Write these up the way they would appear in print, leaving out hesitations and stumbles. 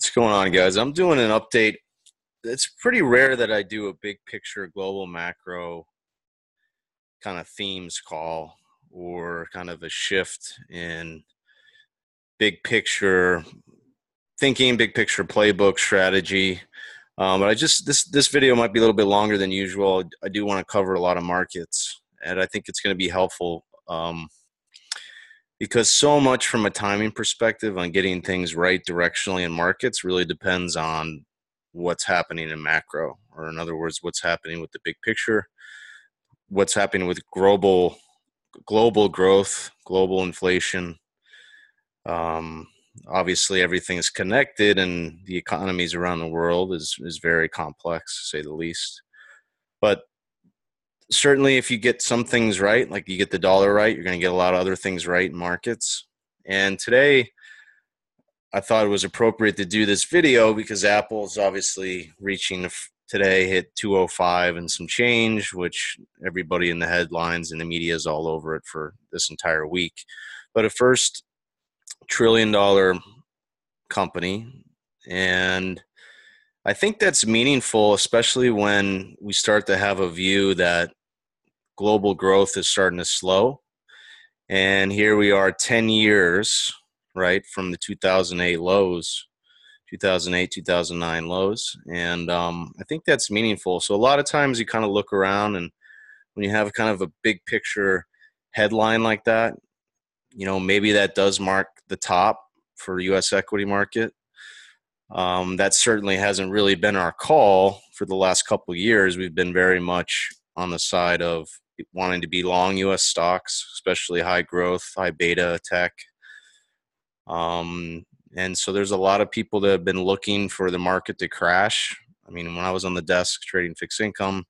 What's going on, guys? I'm doing an update. It's pretty rare that I do a big picture, global macro kind of themes call or kind of a shift in big picture thinking, big picture playbook strategy. But this video might be a little bit longer than usual. I do want to cover a lot of markets, and I think it's going to be helpful because so much from a timing perspective on getting things right directionally in markets really depends on what's happening in macro, or in other words, what's happening with the big picture, what's happening with global growth, global inflation. Um, Obviously, everything is connected, and the economies around the world is very complex, to say the least. But certainly, if you get some things right, like you get the dollar right, you're going to get a lot of other things right in markets. And today, I thought it was appropriate to do this video because Apple's obviously reaching today, hit 205 and some change, which everybody in the headlines and the media is all over it for this entire week. But a first trillion-dollar company, and I think that's meaningful, especially when we start to have a view that global growth is starting to slow. And here we are 10 years, right, from the 2008 lows, 2008, 2009 lows. And I think that's meaningful. So a lot of times you kind of look around, and when you have kind of a big picture headline like that, maybe that does mark the top for the U.S. equity market. That certainly hasn't really been our call for the last couple of years. We've been very much on the side of wanting to be long U.S. stocks, especially high growth, high beta tech. And so there's a lot of people that have been looking for the market to crash. I mean, when I was on the desk trading fixed income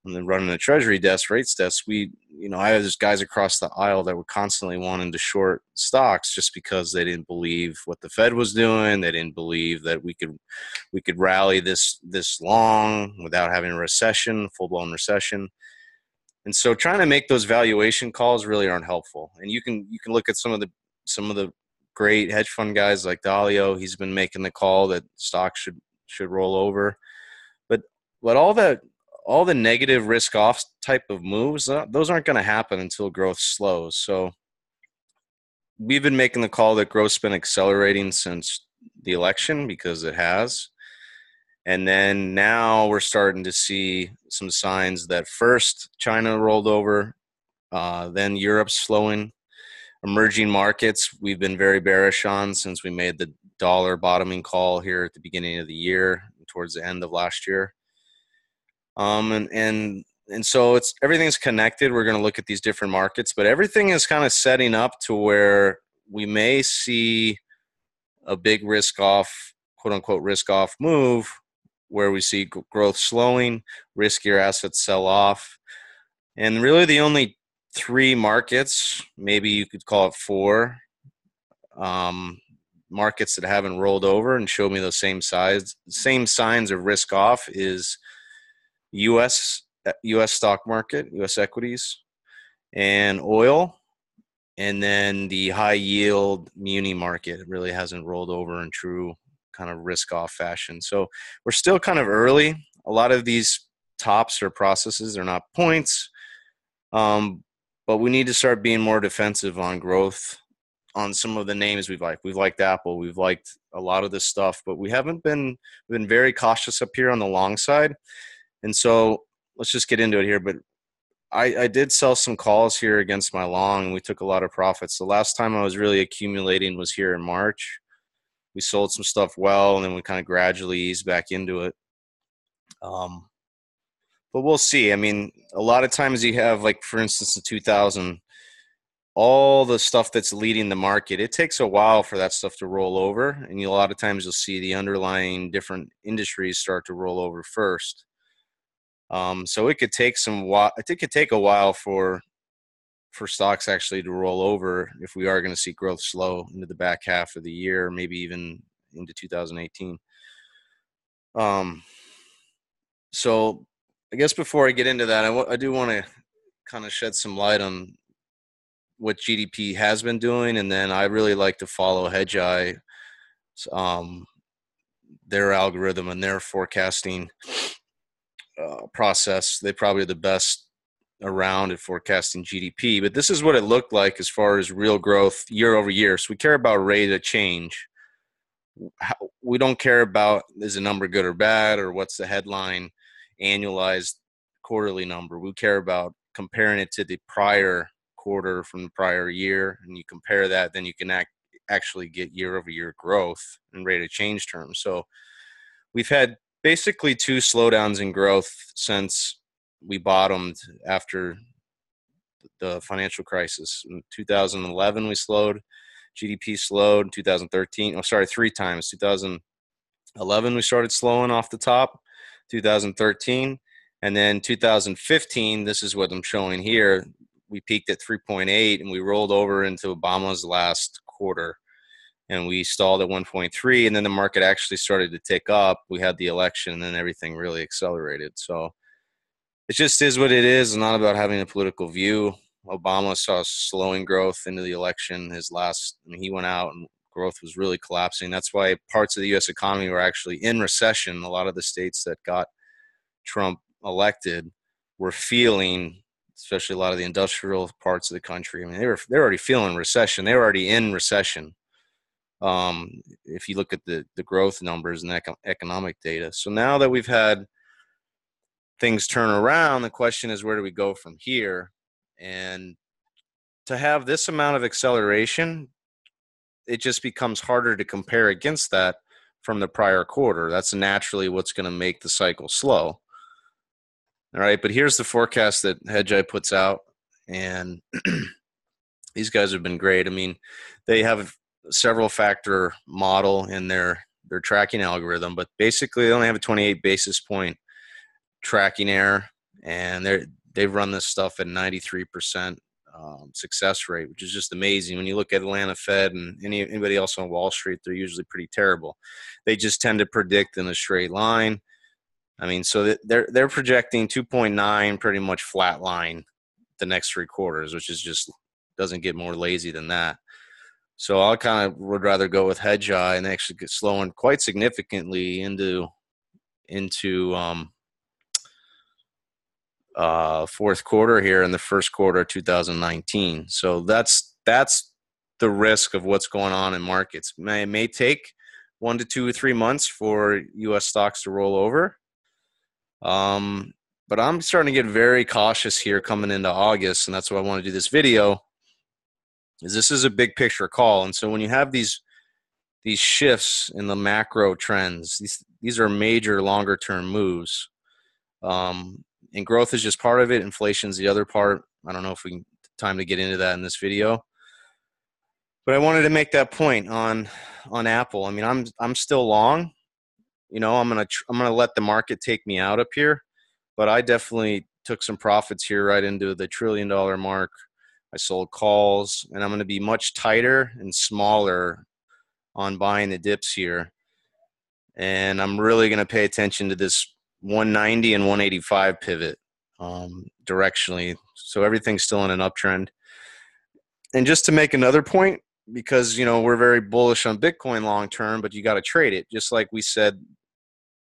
and then running the treasury desk, rates desk, I had these guys across the aisle that were constantly wanting to short stocks just because they didn't believe what the Fed was doing. They didn't believe that we could rally this long without having a recession, full-blown recession. And so trying to make those valuation calls really aren't helpful. And you can look at some of the great hedge fund guys like Dalio. He's been making the call that stocks should roll over. But all the negative risk off type of moves, those aren't going to happen until growth slows. So we've been making the call that growth's been accelerating since the election, because it has. And then now we're starting to see some signs that first China rolled over, then Europe's slowing. Emerging markets, we've been very bearish on since we made the dollar bottoming call here at the beginning of the year, towards the end of last year. And so everything's connected. We're going to look at these different markets, but everything is kind of setting up to where we may see a big risk off, quote unquote, risk off move, where we see growth slowing, riskier assets sell off. And really the only three markets, maybe you could call it four, markets that haven't rolled over and show me those same signs of risk off is U.S. stock market, U.S. equities, and oil, and then the high yield muni market. It really hasn't rolled over in true kind of risk off fashion. So we're still kind of early. A lot of these tops are processes, they're not points. But we need to start being more defensive on growth on some of the names we've liked. We've liked Apple. We've liked a lot of this stuff, but we've been very cautious up here on the long side. And so let's just get into it here. But I did sell some calls here against my long, and we took a lot of profits. The last time I was really accumulating was here in March. We sold some stuff well, and then we kind of gradually eased back into it. But we'll see. I mean, a lot of times you have, like, for instance, in 2000, all the stuff that's leading the market, it takes a while for that stuff to roll over. And a lot of times you'll see the underlying different industries start to roll over first. So it could take a while for stocks actually to roll over if we are going to see growth slow into the back half of the year, maybe even into 2018. So I guess before I get into that, I do want to kind of shed some light on what GDP has been doing, and then I really like to follow Hedgeye their algorithm and their forecasting process. They probably are the best around at forecasting GDP, but this is what it looked like as far as real growth year over year. So we care about rate of change. We don't care about is a number good or bad, or what's the headline annualized quarterly number. We care about comparing it to the prior quarter from the prior year, and you compare that, then you can actually get year over year growth in rate of change terms. So we've had basically two slowdowns in growth since we bottomed after the financial crisis. In 2011, we slowed. GDP slowed. 2013, three times. 2011, we started slowing off the top. 2013, and then 2015. This is what I'm showing here. We peaked at 3.8, and we rolled over into Obama's last quarter, and we stalled at 1.3, and then the market actually started to tick up. We had the election, and then everything really accelerated. So it just is what it is. It's not about having a political view. Obama saw slowing growth into the election. He went out and growth was really collapsing. That's why parts of the U.S. economy were actually in recession. A lot of the states that got Trump elected were feeling, especially a lot of the industrial parts of the country. I mean, they're already feeling recession. They were already in recession. If you look at the growth numbers and economic data. So now that we've had things turn around, the question is, where do we go from here? And to have this amount of acceleration, it just becomes harder to compare against that from the prior quarter. That's naturally what's going to make the cycle slow. All right, but here's the forecast that Hedgeye puts out, and these guys have been great. I mean, they have several factor model in their tracking algorithm, but basically they only have a 28 basis point tracking error, and they've run this stuff at 93% success rate, which is just amazing. When you look at Atlanta Fed and anybody else on Wall Street, they're usually pretty terrible. They just tend to predict in a straight line. I mean, so they're projecting 2.9 pretty much flat line the next three quarters, which is just doesn't get more lazy than that. So I kind of would rather go with Hedgeye and actually get slowing quite significantly into fourth quarter here in the first quarter of 2019. So that's the risk of what's going on in markets. It may take 1 to 2 or 3 months for U.S. stocks to roll over. But I'm starting to get very cautious here coming into August, and that's why I want to do this video. This is a big picture call, and so when you have these shifts in the macro trends, these are major longer term moves. And growth is just part of it. Inflation is the other part. I don't know if we can time to get into that in this video, but I wanted to make that point on Apple. I mean, I'm still long. You know, I'm gonna let the market take me out up here, but I definitely took some profits here right into the $1 trillion mark. I sold calls, and I'm going to be much tighter and smaller on buying the dips here. And I'm really going to pay attention to this 190 and 185 pivot directionally. So everything's still in an uptrend. And just to make another point, because, you know, we're very bullish on Bitcoin long term, but you got to trade it. Just like we said,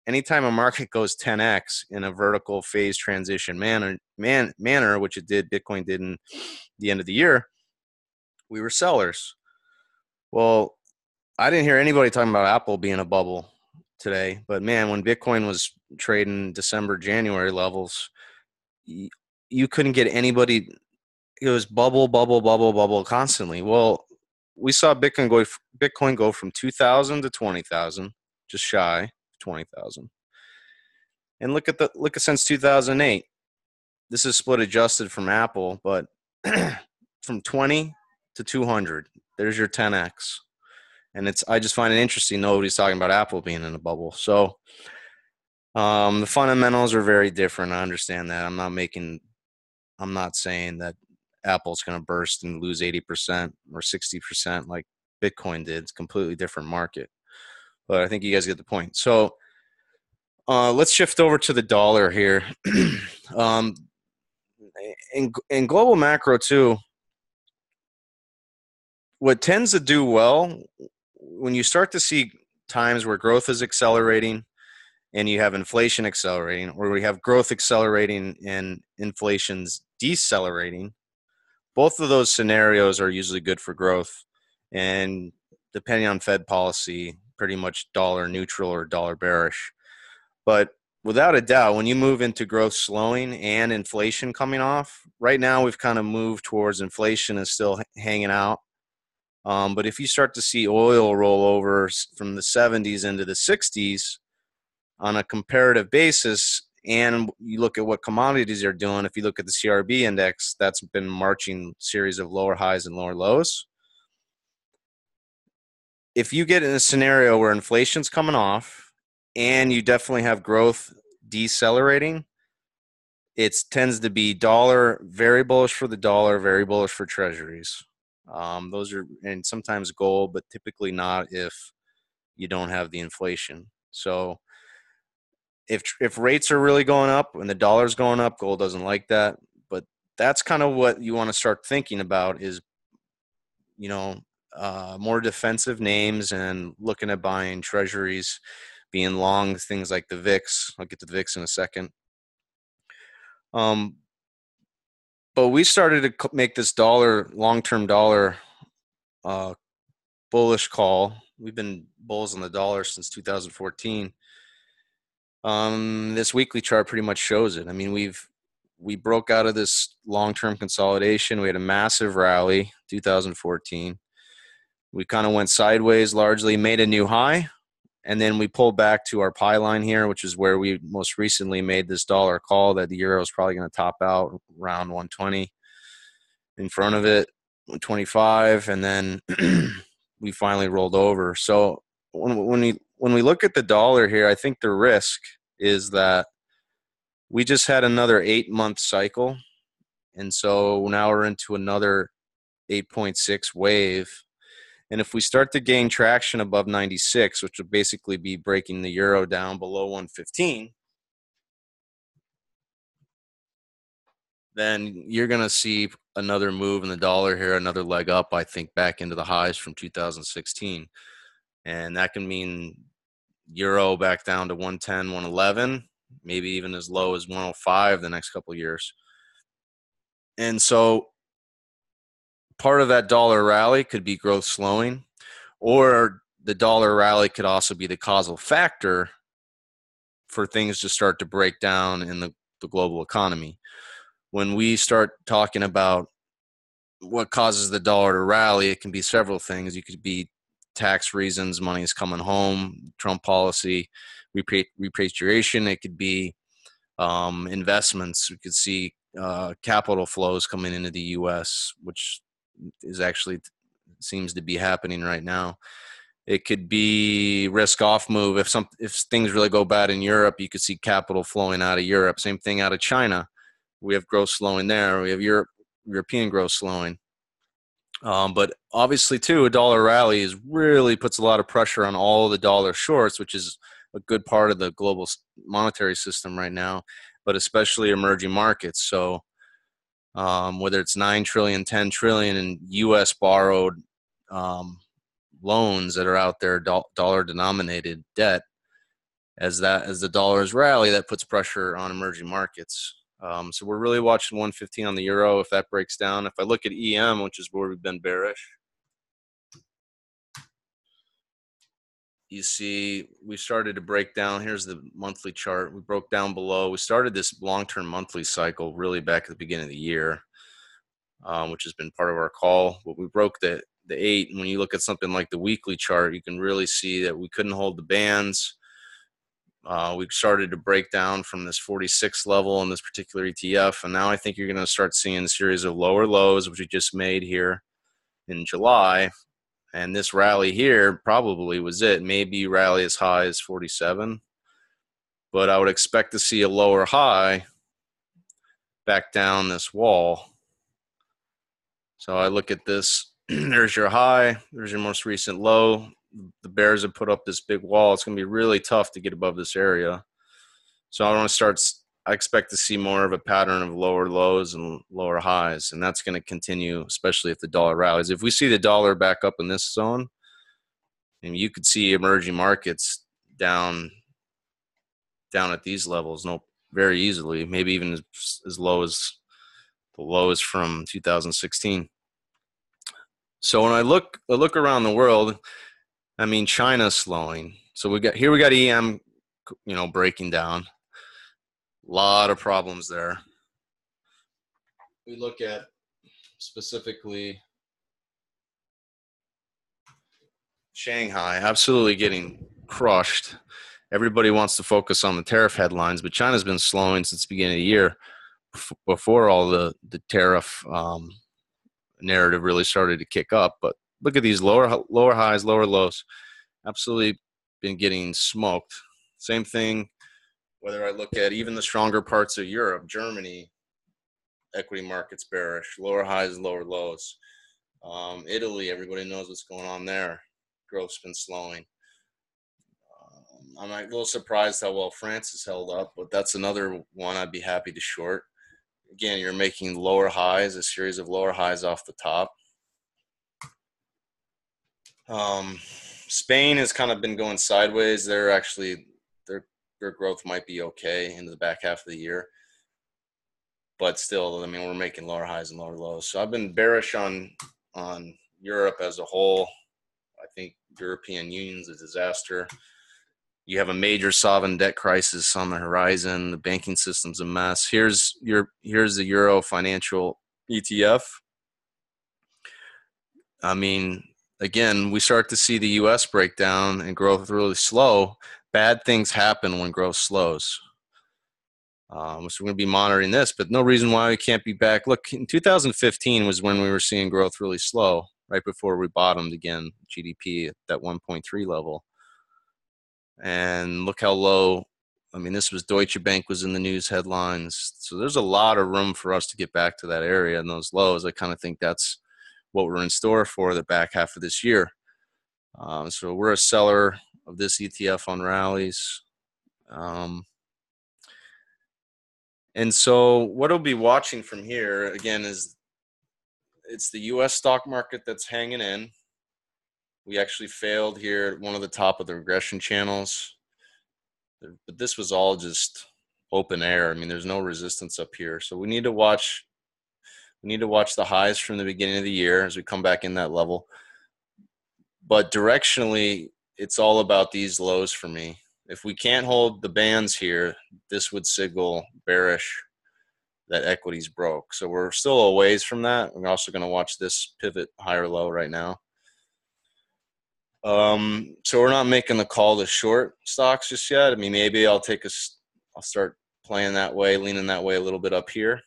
anytime a market goes 10x in a vertical phase transition manner, which it did, Bitcoin did in the end of the year, we were sellers. Well, I didn't hear anybody talking about Apple being a bubble today, but man, when Bitcoin was trading December, January levels, you couldn't get anybody. It was bubble constantly. Well, we saw Bitcoin go from 2,000 to 20,000, just shy of 20,000. And look at since 2008. This is split adjusted from Apple, but from 20 to 200, there's your 10x. And I just find it interesting. Nobody's talking about Apple being in a bubble. So the fundamentals are very different. I understand that. I'm not saying that Apple's going to burst and lose 80% or 60% like Bitcoin did. It's a completely different market. But I think you guys get the point. So let's shift over to the dollar here. In global macro too, what tends to do well when you start to see times where growth is accelerating and you have inflation accelerating, or we have growth accelerating and inflation's decelerating, both of those scenarios are usually good for growth. And depending on Fed policy, pretty much dollar neutral or dollar bearish. But without a doubt, when you move into growth slowing and inflation coming off, right now we've kind of moved towards inflation is still hanging out. But if you start to see oil roll over from the 70s into the 60s on a comparative basis, and you look at what commodities are doing, if you look at the CRB index, that's been marching series of lower highs and lower lows. If you get in a scenario where inflation's coming off and you definitely have growth decelerating, it tends to be dollar, very bullish for the dollar, very bullish for treasuries. Those are, and sometimes gold, but typically not if you don't have the inflation. So if rates are really going up and the dollar's going up, gold doesn't like that. But that's kind of what you want to start thinking about is, more defensive names and looking at buying treasuries, being long things like the VIX. I'll get to the VIX in a second. But we started to make this long-term dollar bullish call. We've been bulls on the dollar since 2014. This weekly chart pretty much shows it. I mean, we broke out of this long-term consolidation. We had a massive rally, 2014. We kind of went sideways, largely made a new high, and then we pulled back to our pie line here, which is where we most recently made this dollar call that the euro is probably going to top out around 120. In front of it, 125, and then we finally rolled over. So when we look at the dollar here, I think the risk is that we just had another 8-month cycle, and so now we're into another 8.6 wave. And if we start to gain traction above 96, which would basically be breaking the euro down below 115, then you're going to see another move in the dollar here, another leg up, I think, back into the highs from 2016. And that can mean euro back down to 110, 111, maybe even as low as 105 the next couple of years. And so part of that dollar rally could be growth slowing, or the dollar rally could also be the causal factor for things to start to break down in the global economy. When we start talking about what causes the dollar to rally, it can be several things. It could be tax reasons, money is coming home, Trump policy, repatriation. It could be investments. We could see capital flows coming into the U.S., which is actually seems to be happening right now. It could be risk off move. If things really go bad in Europe, you could see capital flowing out of Europe. Same thing out of China. We have growth slowing there. We have European growth slowing. But obviously, too, a dollar rally really puts a lot of pressure on all the dollar shorts, which is a good part of the global monetary system right now, but especially emerging markets. So whether it's 9 trillion, 10 trillion in U.S. borrowed loans that are out there, dollar denominated debt, as the dollars rally, that puts pressure on emerging markets. So we're really watching 115 on the euro. If that breaks down, if I look at EM, which is where we've been bearish, you see we started to break down. Here's the monthly chart. We broke down below. We started this long-term monthly cycle really back at the beginning of the year, which has been part of our call. But we broke the 8. And when you look at something like the weekly chart, you can really see that we couldn't hold the bands. We started to break down from this 46 level in this particular ETF, and now I think you're going to start seeing a series of lower lows, which we just made here in July. And this rally here probably was it. Maybe rally as high as 47, but I would expect to see a lower high back down this wall. So I look at this. There's your high. There's your most recent low. The bears have put up this big wall. It's going to be really tough to get above this area. So I expect to see more of a pattern of lower lows and lower highs, and that's going to continue, especially if the dollar rallies. If we see the dollar back up in this zone, And you could see emerging markets down at these levels, very easily, maybe even as low as the lows from 2016. So when I look around the world, I mean, China's slowing. So we got EM, breaking down. A lot of problems there. We look at specifically Shanghai, absolutely getting crushed. Everybody wants to focus on the tariff headlines, but China's been slowing since the beginning of the year, before all the tariff narrative really started to kick up. But look at these lower highs, lower lows. Absolutely been getting smoked. Same thing, whether I look at even the stronger parts of Europe, Germany, equity markets bearish, lower highs, lower lows. Italy, everybody knows what's going on there. Growth's been slowing. I'm a little surprised how well France has held up, but that's another one I'd be happy to short. Again, you're making lower highs, a series of lower highs off the top. Spain has kind of been going sideways. They're actually, their growth might be okay into the back half of the year. But still, I mean, we're making lower highs and lower lows. So I've been bearish on Europe as a whole. I think European Union's a disaster. You have a major sovereign debt crisis on the horizon. The banking system's a mess. Here's the Euro financial ETF. I mean, again, we start to see the U.S. break down and growth really slow. Bad things happen when growth slows. So we're going to be monitoring this, but no reason why we can't be back. Look, in 2015 was when we were seeing growth really slow, right before we bottomed again, GDP at that 1.3 level. And look how low. I mean, this was Deutsche Bank was in the news headlines. So there's a lot of room for us to get back to that area and those lows. I kind of think that's what we're in store for the back half of this year. So we're a seller of this ETF on rallies. And so what we'll be watching from here, again, is it's the U.S. stock market that's hanging in. We actually failed here at one of the top of the regression channels. But this was all just open air. I mean, there's no resistance up here. So we need to watch the highs from the beginning of the year as we come back in that level. But directionally, it's all about these lows for me. If we can't hold the bands here, this would signal bearish that equities broke. So we're still a ways from that. We're also going to watch this pivot higher low right now. So we're not making the call to short stocks just yet. I mean, maybe I'll start playing that way, leaning that way a little bit up here.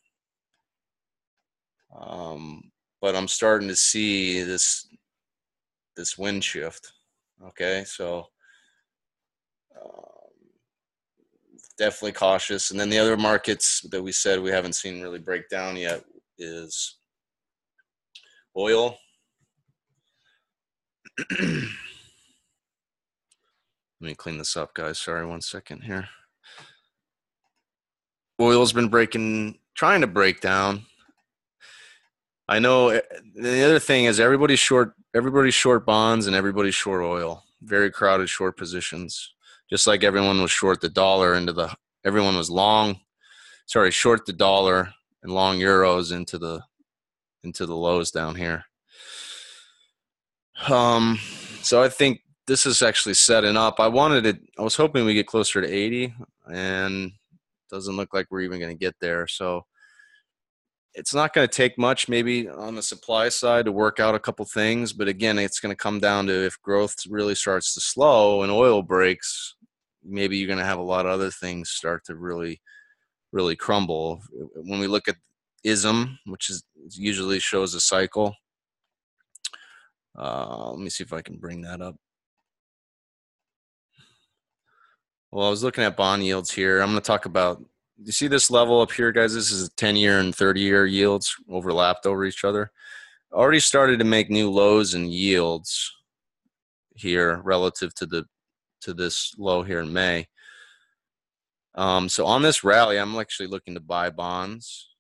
But I'm starting to see this wind shift. Okay, so definitely cautious. And then the other markets that we said we haven't seen really break down yet is oil. Let me clean this up, guys. Sorry, 1 second here. Oil's been trying to break down. I know the other thing is everybody's short bonds and everybody's short oil. Very crowded short positions. Just like everyone was short the dollar everyone was short the dollar and long euros into the lows down here. So I think this is actually setting up. I was hoping we get closer to 80, and it doesn't look like we're even going to get there. So it's not going to take much maybe on the supply side to work out a couple things. But again, it's going to come down to if growth really starts to slow and oil breaks, maybe you're going to have a lot of other things start to really, really crumble. When we look at ISM, which usually shows a cycle. Let me see if I can bring that up. Well, I was looking at bond yields here. I'm going to talk about, you see this level up here, guys? This is 10-year and 30-year yields overlapped over each other. Already started to make new lows in yields here relative to this low here in May. So on this rally, I'm actually looking to buy bonds.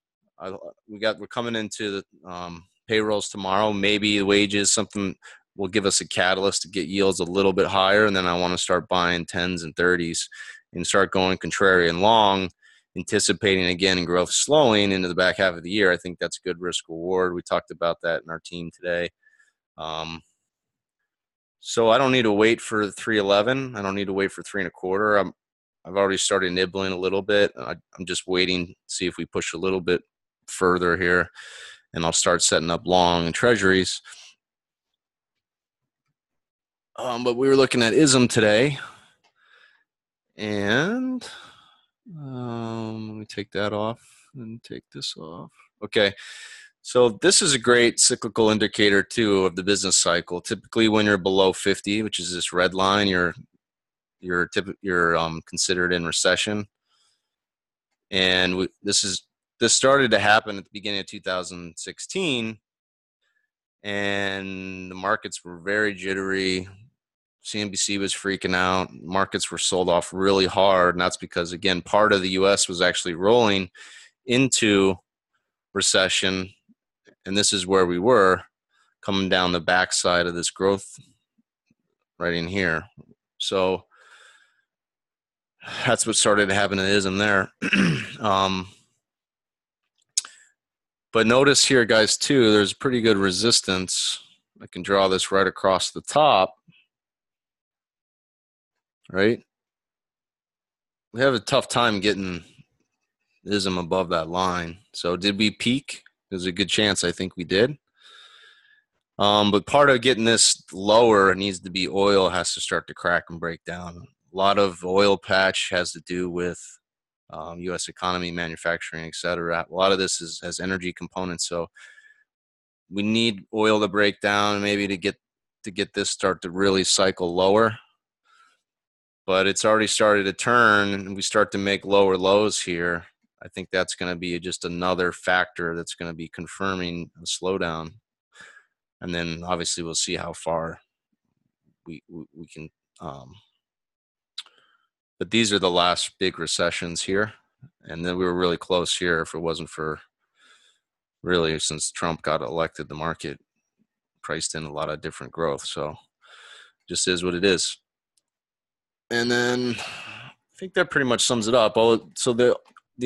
We're coming into the payrolls tomorrow. Maybe the wages, something will give us a catalyst to get yields a little bit higher. And then I want to start buying 10s and 30s and start going contrarian long, anticipating again growth slowing into the back half of the year. I think that's good risk reward. We talked about that in our team today. So I don't need to wait for 311. I don't need to wait for 3.25. I've already started nibbling a little bit. I'm just waiting to see if we push a little bit further here, and I'll start setting up long in treasuries. But we were looking at ISM today, and let me take that off and take this off. Okay, so this is a great cyclical indicator too of the business cycle. Typically, when you're below 50, which is this red line, you're considered in recession. And this started to happen at the beginning of 2016, and the markets were very jittery. CNBC was freaking out. Markets were sold off really hard, and that's because, again, part of the U.S. was actually rolling into recession, and this is where we were coming down the backside of this growth right in here. So that's what started to happen to ISM there. But notice here, guys, too, there's pretty good resistance. I can draw this right across the top. Right? We have a tough time getting ISM above that line. So did we peak? There's a good chance I think we did. But part of getting this lower needs to be oil has to start to crack and break down. A lot of oil patch has to do with U.S. economy, manufacturing, et cetera. A lot of this has energy components. So we need oil to break down, maybe to get this start to really cycle lower. But it's already started to turn, and we start to make lower lows here. I think that's going to be just another factor that's going to be confirming a slowdown. And then obviously we'll see how far we can. But these are the last big recessions here. And then we were really close here. If it wasn't for really, since Trump got elected, the market priced in a lot of different growth. So just is what it is. And then I think that pretty much sums it up. So the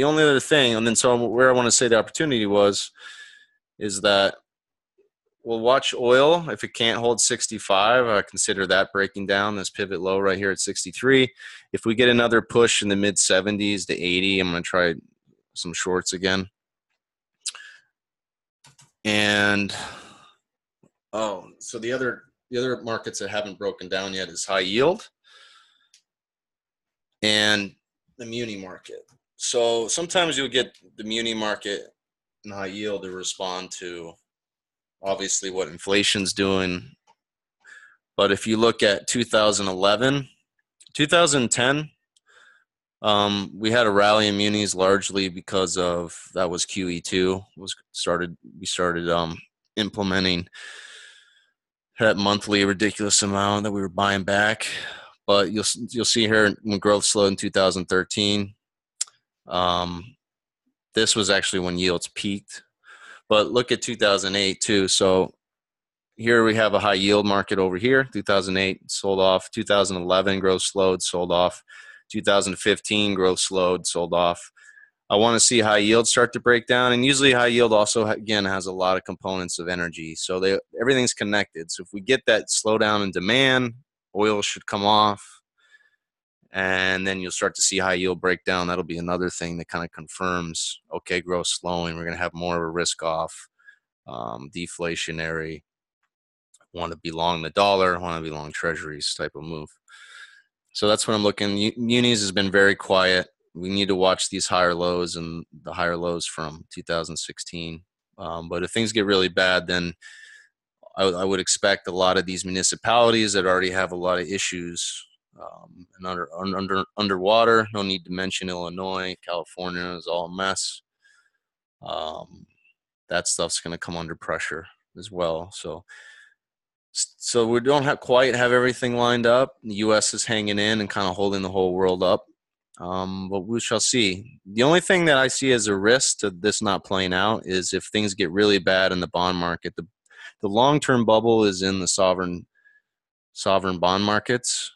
only other thing, and then so where I want to say the opportunity is that we'll watch oil. If it can't hold 65, I consider that breaking down this pivot low right here at 63. If we get another push in the mid 70s to 80, I'm going to try some shorts again. And so the other markets that haven't broken down yet is high yield and the muni market. So sometimes you'll get the muni market and high yield to respond to obviously what inflation's doing. But if you look at 2011, 2010, we had a rally in munis largely because of that was QE2 we started implementing that monthly ridiculous amount that we were buying back. But you'll see here when growth slowed in 2013, this was actually when yields peaked. But look at 2008 too. So here we have a high yield market over here. 2008 sold off. 2011 growth slowed, sold off. 2015 growth slowed, sold off. I want to see high yield start to break down. And usually high yield also, again, has a lot of components of energy. So everything's connected. So if we get that slowdown in demand, oil should come off. And then you'll start to see high yield break down. That'll be another thing that kind of confirms, okay, growth slowing. We're going to have more of a risk off, deflationary, want to be long the dollar, want to be long treasuries type of move. So that's what I'm looking. Munis has been very quiet. We need to watch these higher lows and the higher lows from 2016. But if things get really bad, then I would expect a lot of these municipalities that already have a lot of issues and underwater. No need to mention Illinois, California is all a mess. That stuff's going to come under pressure as well. So we don't quite have everything lined up. The U.S. is hanging in and kind of holding the whole world up. But we shall see. The only thing that I see as a risk to this not playing out is if things get really bad in the bond market. The long-term bubble is in the sovereign bond markets.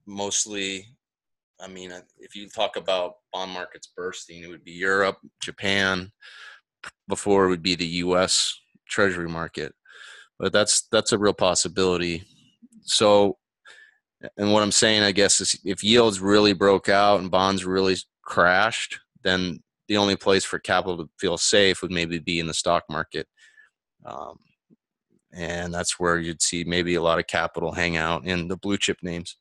Mostly, I mean, if you talk about bond markets bursting, it would be Europe, Japan. Before it would be the U.S. Treasury market, but that's a real possibility. So, and what I'm saying, I guess, is if yields really broke out and bonds really crashed, then the only place for capital to feel safe would maybe be in the stock market. And that's where you'd see maybe a lot of capital hang out in the blue chip names.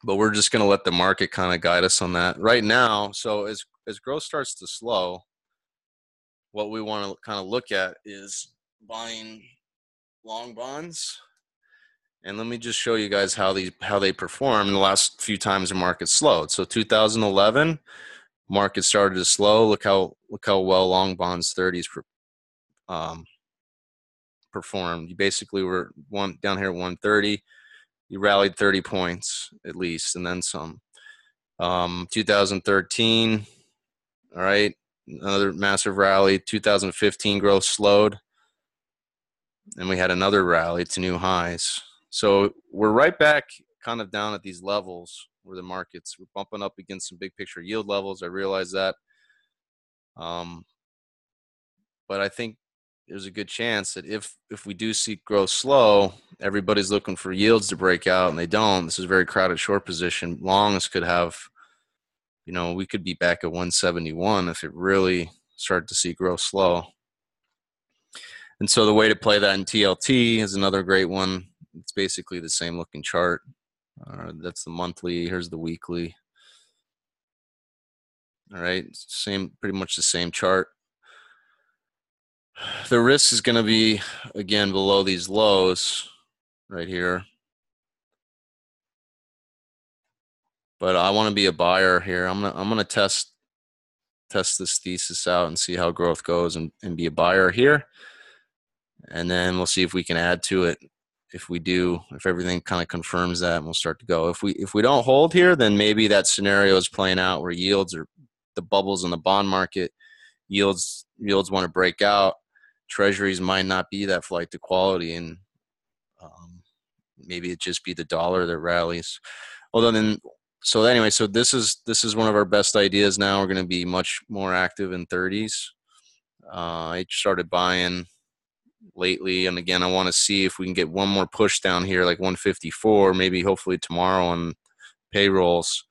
But we're just going to let the market kind of guide us on that right now. So as growth starts to slow, what we want to kind of look at is buying long bonds. And let me just show you guys how they perform in the last few times the market slowed. So 2011, market started to slow. Look how well long bonds 30s performed. You basically were down here at 130. You rallied 30 points at least, and then some. 2013, all right, another massive rally. 2015 growth slowed, and we had another rally to new highs. So we're right back kind of down at these levels where the markets were bumping up against some big picture yield levels. I realize that. But I think there's a good chance that if we do see growth slow, everybody's looking for yields to break out, and they don't. This is a very crowded short position. Longs could have, we could be back at 171 if it really started to see growth slow. And so the way to play that in TLT is another great one. It's basically the same looking chart. That's the monthly. Here's the weekly. All right, pretty much the same chart. The risk is going to be, again, below these lows right here. But I want to be a buyer here. I'm gonna test this thesis out and see how growth goes and be a buyer here. And then we'll see if we can add to it. If we do, if everything kind of confirms that, we'll start to go. If we don't hold here, then maybe that scenario is playing out where yields are the bubbles in the bond market. Yields want to break out. Treasuries might not be that flight to quality, and maybe it just be the dollar that rallies. So this is one of our best ideas. Now we're going to be much more active in 30s. I started buying lately, and again, I want to see if we can get one more push down here, like 154, maybe hopefully tomorrow on payrolls.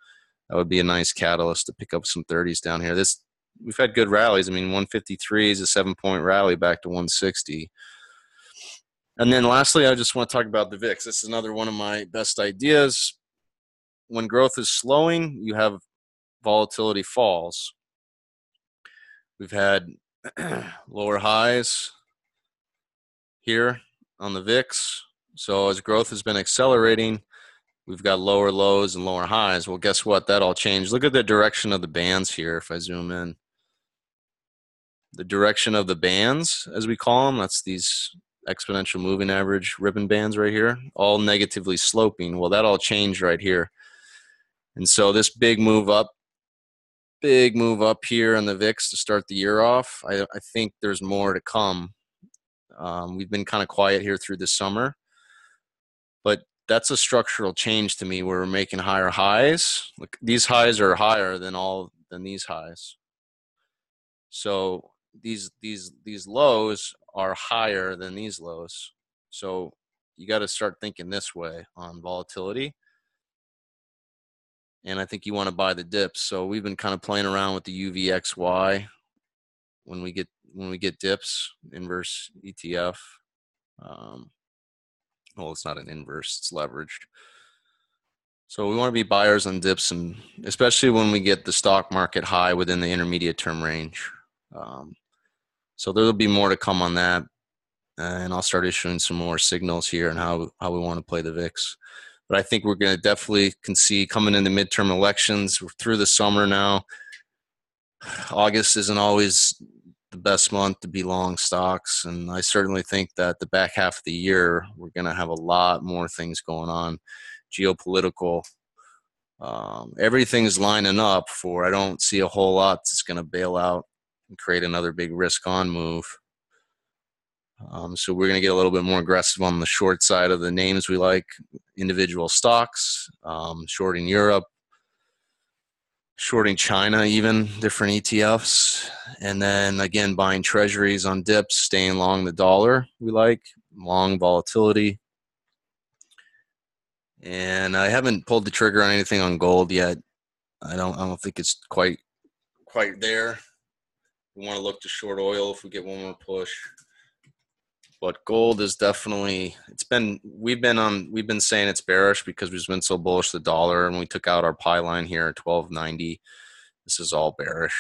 That would be a nice catalyst to pick up some 30s down here. We've had good rallies. I mean, 153 is a 7-point rally back to 160. And then lastly, I just want to talk about the VIX. This is another one of my best ideas. When growth is slowing, you have volatility falls. We've had lower highs here on the VIX. So as growth has been accelerating, we've got lower lows and lower highs. Well, guess what? That all changed. Look at the direction of the bands here if I zoom in. The direction of the bands, as we call them, that's these exponential moving average ribbon bands right here, all negatively sloping. Well, that all changed right here. And so this big move up here on the VIX to start the year off, I think there's more to come. We've been kind of quiet here through the summer, but that's a structural change to me where we're making higher highs. Look, these highs are higher than these highs. So these lows are higher than these lows. So you got to start thinking this way on volatility. And I think you want to buy the dips. So we've been kind of playing around with the UVXY when we get dips, inverse ETF. Well, it's not an inverse, it's leveraged. So we want to be buyers on dips, and especially when we get the stock market high within the intermediate term range. So there'll be more to come on that. And I'll start issuing some more signals here on how we want to play the VIX. But I think we're going to definitely see coming into midterm elections. We're through the summer now. August isn't always the best month to be long stocks. And I certainly think that the back half of the year, we're going to have a lot more things going on. Geopolitical. Everything's lining up for, I don't see a whole lot that's going to bail out and create another big risk on move. So we're going to get a little bit more aggressive on the short side of the names we like, individual stocks, shorting Europe, shorting China, even different ETFs. And then again, buying treasuries on dips, staying long the dollar we like, long volatility. And I haven't pulled the trigger on anything on gold yet. I don't think it's quite there. We want to look to short oil if we get one more push. But gold is definitely, we've been saying it's bearish because we've been so bullish the dollar, and we took out our pie line here at 1290. This is all bearish.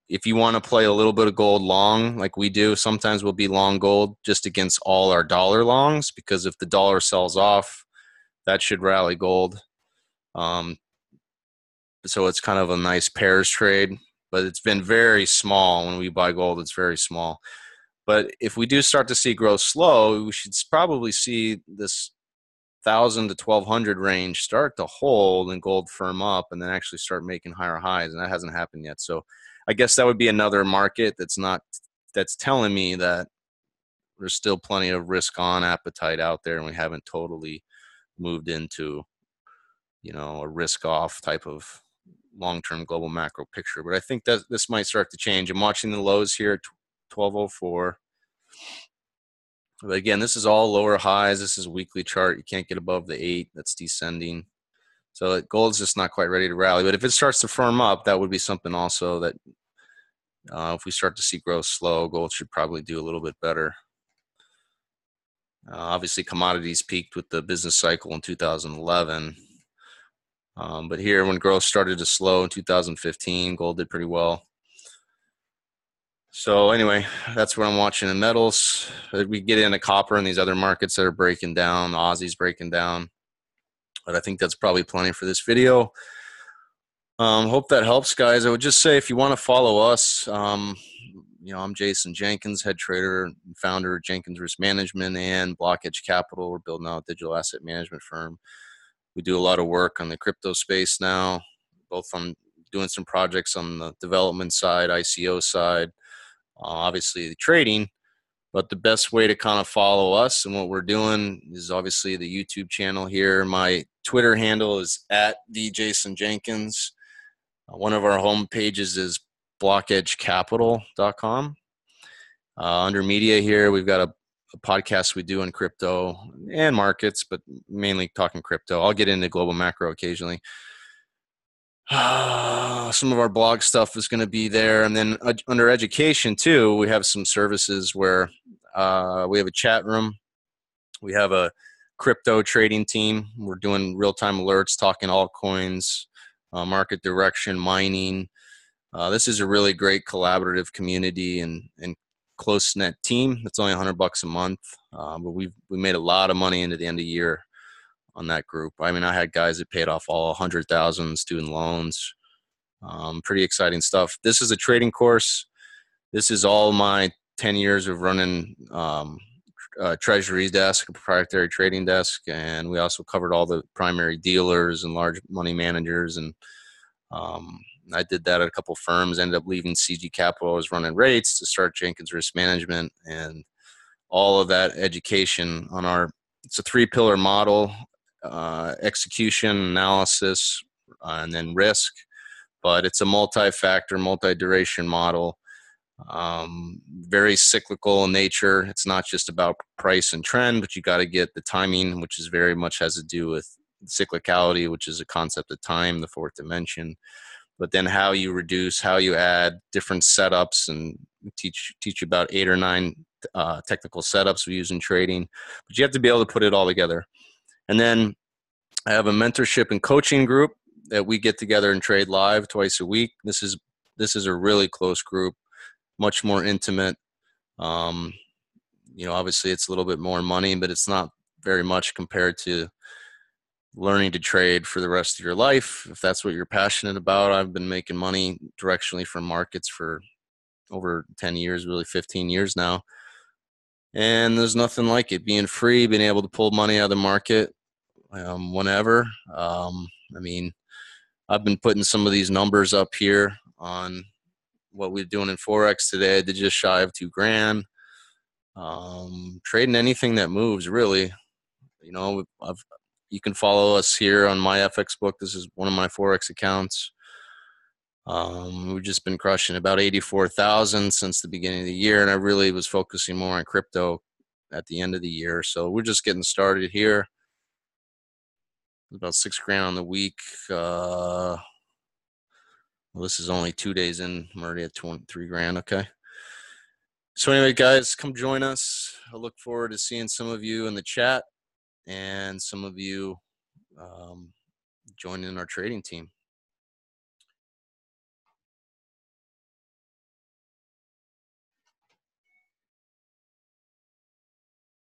If you want to play a little bit of gold long, like we do, sometimes we'll be long gold just against all our dollar longs, because if the dollar sells off, that should rally gold. So it's kind of a nice pairs trade, but it's been very small. When we buy gold, it's very small. But if we do start to see growth slow, we should probably see this 1,000 to 1,200 range start to hold and gold firm up and then actually start making higher highs. And that hasn't happened yet. So I guess that would be another market that's telling me that there's still plenty of risk on appetite out there, and we haven't totally moved into, a risk off type of long-term global macro picture. But I think that this might start to change. I'm watching the lows here at 1204. But again, this is all lower highs. This is a weekly chart. You can't get above the 8. That's descending. So gold's just not quite ready to rally. But if it starts to firm up, that would be something also that if we start to see growth slow, gold should probably do a little bit better. Obviously, commodities peaked with the business cycle in 2011. But here, when growth started to slow in 2015, gold did pretty well. So anyway, that's what I'm watching in metals. We get into copper and these other markets that are breaking down. Aussie's breaking down. But I think that's probably plenty for this video. Hope that helps, guys. I would just say, if you want to follow us, I'm Jason Jenkins, head trader and founder of Jenkins Risk Management and BlockEdge Capital. We're building out a digital asset management firm. We do a lot of work on the crypto space now, both on doing some projects on the development side, ICO side, obviously the trading. But the best way to kind of follow us and what we're doing is obviously the YouTube channel here. My Twitter handle is @DJasonJenkins. One of our home pages is blockEdgeCapital.com. Under media here, we've got a podcast we do on crypto and markets, but mainly talking crypto. I'll get into global macro occasionally. Some of our blog stuff is going to be there. And then under education too, we have some services where we have a chat room. We have a crypto trading team. We're doing real-time alerts, talking altcoins, market direction, mining. This is a really great collaborative community and close-knit team. It's only $100 a month, but we made a lot of money into the end of the year on that group. I mean, I had guys that paid off all 100,000 student loans. Pretty exciting stuff. This is a trading course. This is all my 10 years of running treasury desk, a proprietary trading desk, and we also covered all the primary dealers and large money managers. And I did that at a couple firms, ended up leaving CG Capital. I was running rates to start Jenkins Risk Management, and all of that education on it's a 3-pillar model, execution, analysis, and then risk. But it's a multi-factor, multi-duration model, very cyclical in nature. It's not just about price and trend, but you got to get the timing, which is very much has to do with cyclicality, which is a concept of time, the fourth dimension. But then how you reduce, how you add different setups, and teach you about 8 or 9 technical setups we use in trading. But you have to be able to put it all together. And then I have a mentorship and coaching group that we get together and trade live twice a week. This is a really close group, much more intimate. Obviously it's a little bit more money, but it's not very much compared to learning to trade for the rest of your life. If that's what you're passionate about, I've been making money directionally from markets for over 10 years, really 15 years now. And there's nothing like it. Being free, being able to pull money out of the market whenever. I've been putting some of these numbers up here on what we're doing in Forex today, I did just shy of $2,000. Trading anything that moves, really. You know, you can follow us here on my FX book. This is one of my Forex accounts. We've just been crushing about 84,000 since the beginning of the year, and I really was focusing more on crypto at the end of the year. So we're just getting started here. About $6,000 on the week. Well, this is only 2 days in. I'm already at $23,000. Okay. So anyway, guys, come join us. I look forward to seeing some of you in the chat and some of you joining our trading team.